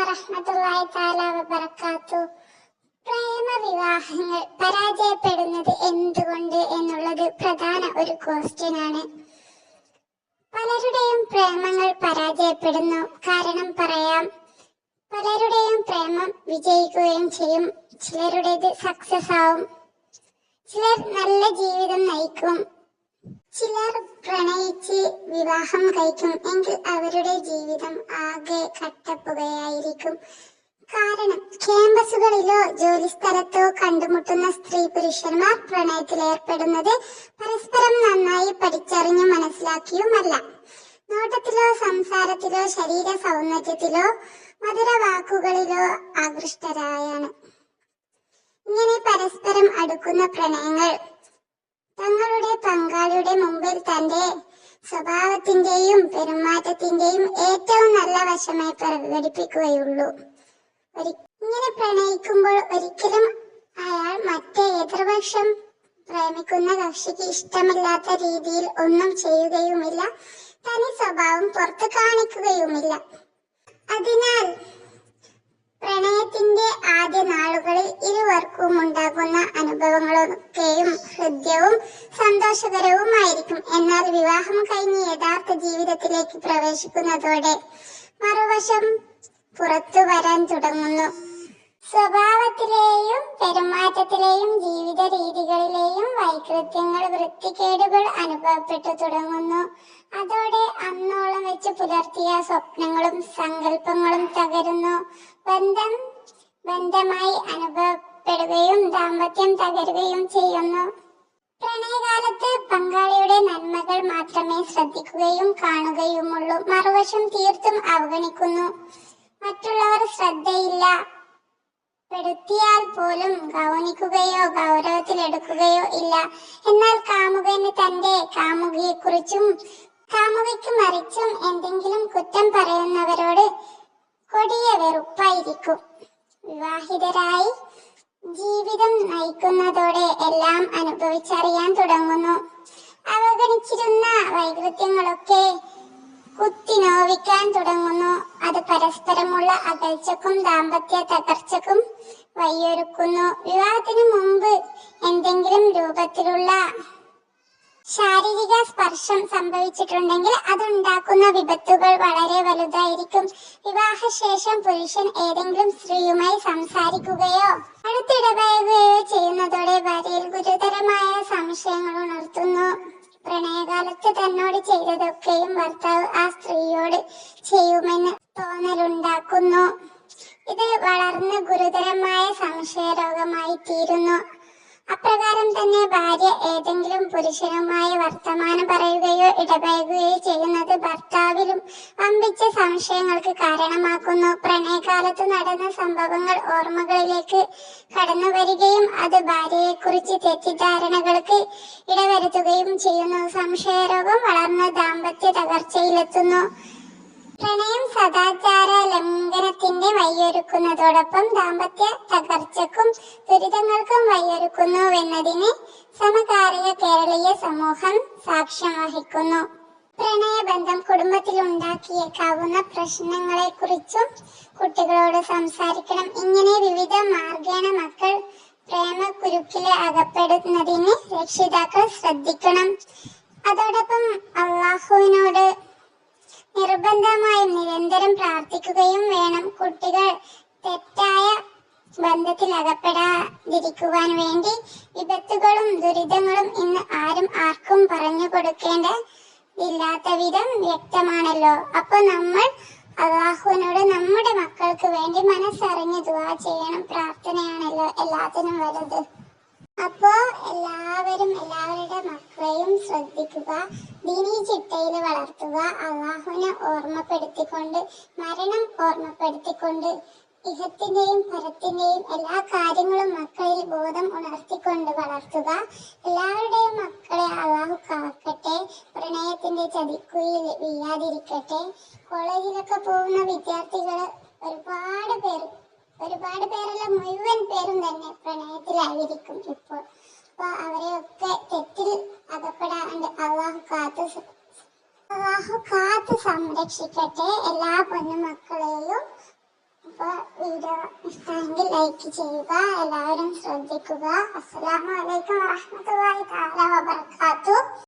വറഹ്മത്തുള്ളാഹി തആല വബറകാതുഹു. പ്രേമവിവാഹങ്ങൾ പരാജയപ്പെടുന്നത് എന്തുകൊണ്ട് എന്നുള്ളത് പ്രധാന ഒരു ക്വസ്റ്റ്യൻ ആണ്. പലരുടെയും പ്രേമങ്ങൾ പരാജയപ്പെടുന്നു. കാരണം പറയാം. പലരുടെയും പ്രേമം വിജയിക്കുകയും ചെയ്യും. ചിലരുടേത് സക്സസ് ആവും. ചിലർ നല്ല ജീവിതം നയിക്കും. ചിലർ പ്രണയിച്ച് വിവാഹം കഴിക്കും. എങ്കിൽ അവരുടെ ജീവിതം ആകെ കട്ടപ്പുകയായിരിക്കും. കാരണം ക്യാമ്പസുകളിലോ ജോലിസ്ഥലത്തോ കണ്ടുമുട്ടുന്ന സ്ത്രീ പുരുഷന്മാർ പ്രണയത്തിലേർപ്പെടുന്നത് പരസ്പരം നന്നായി പഠിച്ചറിഞ്ഞു മനസ്സിലാക്കിയുമല്ല. നോട്ടത്തിലോ സംസാരത്തിലോ ശരീര സൗന്ദര്യത്തിലോ മധുര വാക്കുകളിലോ ആകൃഷ്ടരായാണ്. ഇങ്ങനെ പരസ്പരം അടുക്കുന്ന പ്രണയങ്ങൾ തങ്ങളുടെ പങ്കാളിയുടെ മുമ്പിൽ തന്റെ സ്വഭാവത്തിന്റെയും പെരുമാറ്റത്തിന്റെയും ഏറ്റവും നല്ല വശമായി പ്രകടിപ്പിക്കുകയുള്ളൂ. ഇങ്ങനെ പ്രണയിക്കുമ്പോൾ ഒരിക്കലും അയാൾ മറ്റേ എതിർപക്ഷം പ്രേമിക്കുന്ന കക്ഷിക്ക് ഇഷ്ടമില്ലാത്ത രീതിയിൽ ഒന്നും ചെയ്യുകയുമില്ല. തനി സ്വഭാവം പുറത്ത് കാണിക്കുകയുമില്ല. അതിനാൽ പ്രണയത്തിന്റെ ആദ്യ നാളുകളിൽ ഇരുവർക്കും ഉണ്ടാകുന്ന അനുഭവങ്ങളൊക്കെയും ഹൃദ്യവും സന്തോഷകരവുമായിരിക്കും. എന്നാൽ വിവാഹം കഴിഞ്ഞ് യഥാർത്ഥ ജീവിതത്തിലേക്ക് പ്രവേശിക്കുന്നതോടെ മറുവശം പുറത്തു വരാൻ തുടങ്ങുന്നു. സ്വഭാവത്തിലെയും പെരുമാറ്റത്തിലെയും ജീവിത രീതികളിലെയും വൈകൃത്യങ്ങൾ, വൃത്തികേടുകൾ അനുഭവപ്പെട്ടു തുടങ്ങുന്നു. അതോടെ അന്നോളം വെച്ച് പുലർത്തിയ സ്വപ്നങ്ങളും സങ്കല്പങ്ങളും തകരുന്നു. ബന്ധമായി അനുഭവപ്പെടുകയും ദാമ്പത്യം തകരുകയും ചെയ്യുന്നു. പ്രണയകാലത്ത് പങ്കാളിയുടെ നന്മകൾ മാത്രമേ ശ്രദ്ധിക്കുകയും കാണുകയുമുള്ളൂ. മറുവശം തീർത്തും അവഗണിക്കുന്നു. മറ്റുള്ളവർ ശ്രദ്ധയില്ല പെടുത്തിയാൽ പോലും ഗൗനിക്കുകയോ ഗൗരവത്തിലെടുക്കുകയോ ഇല്ല. എന്നാൽ കാമുകന് തന്റെ കാമുകിയെക്കുറിച്ചും കാമുകിക്ക് മറിച്ചും എന്തെങ്കിലും കുറ്റം പറയുന്നവരോട് കൊടിയ വെറുപ്പായിരിക്കും. വിവാഹിതരായി ജീവിതം നയിക്കുന്നതോടെ എല്ലാം അനുഭവിച്ചറിയാൻ തുടങ്ങുന്നു. അവഗണിച്ചിരുന്ന വൈകൃത്യങ്ങളൊക്കെ കുത്തിനോവിക്കാൻ തുടങ്ങുന്നു. അത് പരസ്പരമുള്ള അകൽച്ചക്കും ദാമ്പത്യ തകർച്ചക്കും വഴിയൊരുക്കുന്നു. വിവാഹത്തിനു മുമ്പ് എന്തെങ്കിലും രൂപത്തിലുള്ള ശാരീരിക സ്പർശം സംഭവിച്ചിട്ടുണ്ടെങ്കിൽ അതുണ്ടാക്കുന്ന വിപത്തുകൾ വളരെ വലുതായിരിക്കും. വിവാഹശേഷം പുരുഷൻ ഏതെങ്കിലും സ്ത്രീയുമായി സംസാരിക്കുകയോ അടുത്തിടപഴകുകയോ ചെയ്യുന്നതോടെ ഭാര്യയിൽ ഗുരുതരമായ സംശയങ്ങൾ ഉണർത്തുന്നു. പ്രണയകാലത്ത് തന്നോട് ചെയ്തതൊക്കെയും ഭർത്താവ് ആ സ്ത്രീയോട് ചെയ്യുമെന്ന് തോന്നലുണ്ടാക്കുന്നു. ഇത് വളർന്ന് ഗുരുതരമായ സംശയരോഗമായി തീരുന്നു. അപ്രകാരം തന്നെ ഭാര്യ ഏതെങ്കിലും പുരുഷനുമായി വർത്തമാനം പറയുകയോ ഇടപഴകുകയോ ചെയ്യുന്നത് ഭർത്താവിലും വമ്പിച്ച സംശയങ്ങൾക്ക് കാരണമാക്കുന്നു. പ്രണയകാലത്ത് നടന്ന സംഭവങ്ങൾ ഓർമ്മകളിലേക്ക് കടന്നു വരികയും അത് ഭാര്യയെക്കുറിച്ച് തെറ്റിദ്ധാരണകൾക്ക് ഇടവരുത്തുകയും ചെയ്യുന്നു. സംശയരോഗം വളർന്ന ദാമ്പത്യ തകർച്ചയിലെത്തുന്നു. പ്രണയം സദാചാര ലംഘനത്തിന്റെ വഴിയൊരുക്കുന്നതോടൊപ്പം ദാമ്പത്യ തകർച്ചക്കും ദുരിതങ്ങൾക്കും വഴിയൊരുക്കുന്നുവെന്നതിന് സമകാലിക കേരളീയ സമൂഹം സാക്ഷ്യം വഹിക്കുന്നു. പ്രണയബന്ധം കുടുംബത്തിൽ ഉണ്ടാക്കിയേക്കാവുന്ന പ്രശ്നങ്ങളെക്കുറിച്ചും കുട്ടികളോട് സംസാരിക്കണം. ഇങ്ങനെ വിവിധ മാർഗേണ മക്കൾ പ്രേമക്കുരുക്കിലെ അകപ്പെടുന്നതിന് രക്ഷിതാക്കൾ ശ്രദ്ധിക്കണം. അതോടൊപ്പം അള്ളാഹുവിനോട് നിർബന്ധമായും നിരന്തരം പ്രാർത്ഥിക്കുകയും വേണം. കുട്ടികൾ തെറ്റായ ബന്ധത്തിൽ അകപ്പെടാതിരിക്കുവാൻ വേണ്ടി വിപത്തുകളും ദുരിതങ്ങളും ഇന്ന് ആരും ആർക്കും പറഞ്ഞു കൊടുക്കേണ്ടതില്ലാത്ത വിധം വ്യക്തമാണല്ലോ. അപ്പൊ നമ്മൾ അള്ളാഹുവിനോട് നമ്മുടെ മക്കൾക്ക് വേണ്ടി മനസ്സറിഞ്ഞ് ദുആ ചെയ്യണം. പ്രാർത്ഥനയാണല്ലോ എല്ലാത്തിനും വലുത്. അപ്പോ എല്ലാവരുടെ മക്കളെയും ശ്രദ്ധിക്കുക, ദീനീ ചിട്ടയിൽ വളർത്തുക, അള്ളാഹുവിനെ ഓർമ്മപ്പെടുത്തിക്കൊണ്ട് മരണം ഓർമ്മപ്പെടുത്തിക്കൊണ്ട് ഇഹത്തിന്റെയും പരത്തിന്റെയും എല്ലാ കാര്യങ്ങളും മക്കളിൽ ബോധം ഉണർത്തിക്കൊണ്ട് വളർത്തുക. എല്ലാവരുടെയും മക്കളെ അള്ളാഹു കാക്കട്ടെ, പ്രണയത്തിന്റെ ചതിക്കുഴിയിൽ വീഴാതിരിക്കട്ടെ. കോളേജിലൊക്കെ പോകുന്ന വിദ്യാർത്ഥികൾ ഒരുപാട് പേരല്ല മുഴുവൻ പേരും തന്നെ പ്രണയത്തിലായിരിക്കും ഇപ്പോൾ. അപ്പൊ അവരെയൊക്കെ തെറ്റിൽ അകപ്പെടാണ്ട് അള്ളാഹു കാത്ത് സംരക്ഷിക്കട്ടെ. എല്ലാ പൊന്നുമക്കളെയും അപ്പൊ വീഡിയോ ഇഷ്ടമെങ്കിൽ ലൈക്ക് ചെയ്യുക, എല്ലാവരും ശ്രദ്ധിക്കുക. അസ്സലാമു അലൈക്കും വറഹ്മത്തുള്ളാഹി തആല വബറകാതുഹു.